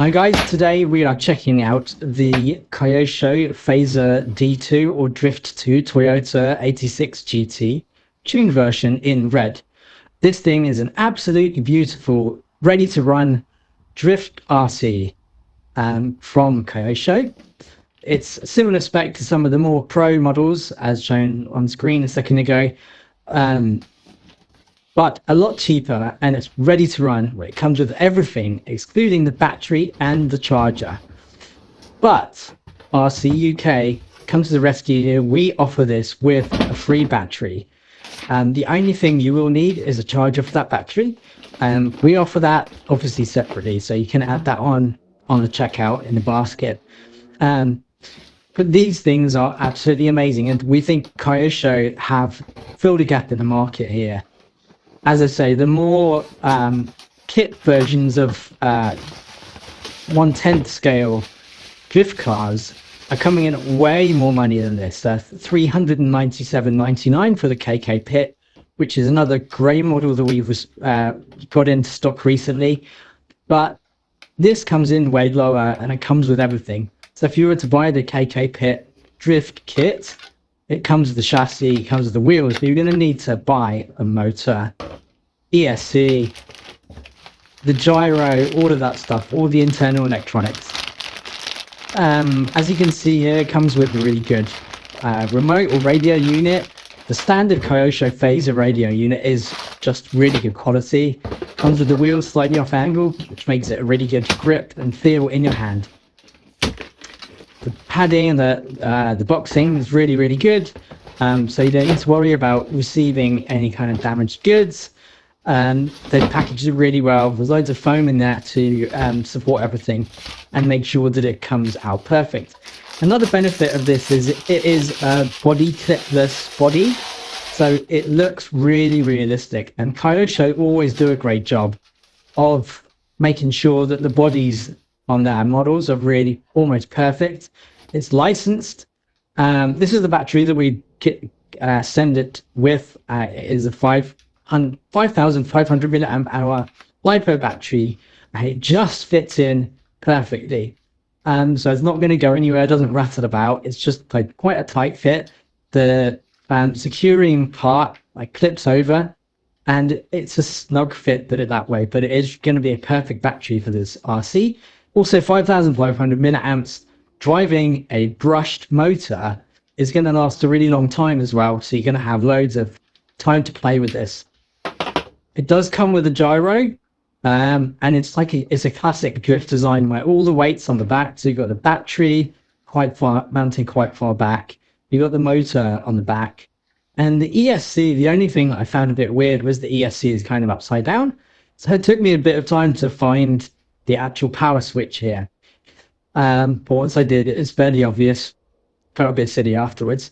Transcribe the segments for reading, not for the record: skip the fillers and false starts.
Hi guys, today we are checking out the Kyosho Fazer D2 or Drift 2 Toyota 86 GT tuned version in red. This thing is an absolutely beautiful, ready to run drift RC from Kyosho. It's similar spec to some of the more pro models as shown on screen a second ago. But a lot cheaper, and it's ready to run. It comes with everything, excluding the battery and the charger. But RC UK comes to the rescue here. We offer this with a free battery. The only thing you will need is a charger for that battery. We offer that obviously separately, so you can add that on the checkout in the basket. But these things are absolutely amazing, and we think Kyosho have filled a gap in the market here. As I say, the more kit versions of 1/10 scale drift cars are coming in at way more money than this. $397.99 for the KK Pit, which is another grey model that we've got into stock recently. But this comes in way lower, and it comes with everything. So if you were to buy the KK Pit drift kit, it comes with the chassis, it comes with the wheels, but you're going to need to buy a motor, ESC, the gyro, all of that stuff, all the internal electronics. As you can see here, it comes with a really good remote or radio unit. The standard Kyosho Fazer radio unit is just really good quality. Comes with the wheels slightly off angle, which makes it a really good grip and feel in your hand. The padding and the boxing is really, really good. So you don't need to worry about receiving any kind of damaged goods. They package it really well. There's loads of foam in there to support everything and make sure that it comes out perfect. Another benefit of this is it is a body clipless body, so it looks really realistic. And Kyosho always do a great job of making sure that the bodies on their models are really almost perfect. It's licensed. This is the battery that we send it with. It is a 5,500 milliamp hour LiPo battery. It just fits in perfectly. So it's not going to go anywhere. It doesn't rattle about. It's just like quite a tight fit. The securing part clips over, and it's a snug fit, put it that way. But it is going to be a perfect battery for this RC. Also 5,500 milliamps. Driving a brushed motor is going to last a really long time as well. So you're going to have loads of time to play with this. It does come with a gyro, and it's a classic drift design where all the weight's on the back. So you've got the battery mounted quite far back. You've got the motor on the back, and the ESC. The only thing that I found a bit weird was the ESC is kind of upside down. So it took me a bit of time to find the actual power switch here. But once I did, it's fairly obvious. Felt a bit silly afterwards.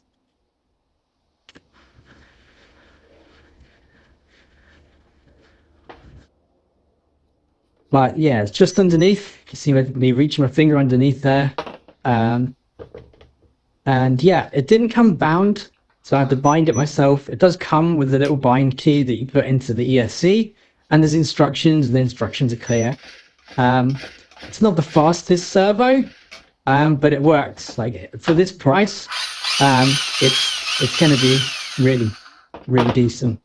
But yeah, it's just underneath. You can see me reaching my finger underneath there. And yeah, it didn't come bound, so I had to bind it myself. It does come with a little bind key that you put into the ESC, and there's instructions, and the instructions are clear. It's not the fastest servo, but it works. For this price, it's going to be really, really decent.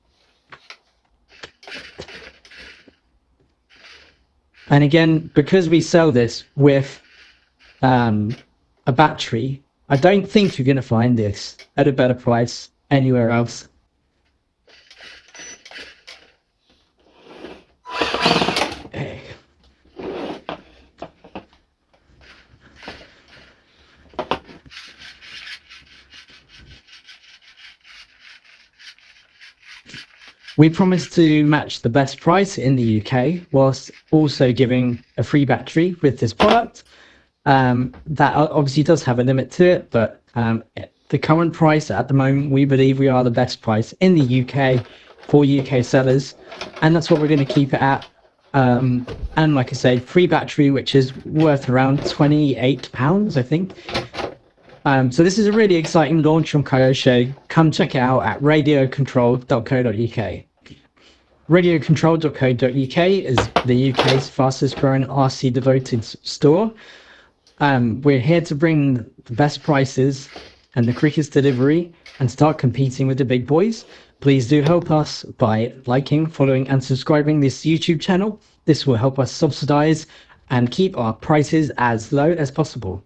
And again, because we sell this with a battery, I don't think you're going to find this at a better price anywhere else. We promise to match the best price in the UK whilst also giving a free battery with this product. That obviously does have a limit to it, but the current price at the moment, we believe we are the best price in the UK for UK sellers, and that's what we're going to keep it at. And like I say, free battery, which is worth around £28, I think. So this is a really exciting launch from Kyosho. Come check it out at radiocontrol.co.uk. radiocontrol.co.uk is the UK's fastest growing RC devoted store. We're here to bring the best prices and the quickest delivery and start competing with the big boys. Please do help us by liking, following and subscribing this YouTube channel. This will help us subsidize and keep our prices as low as possible.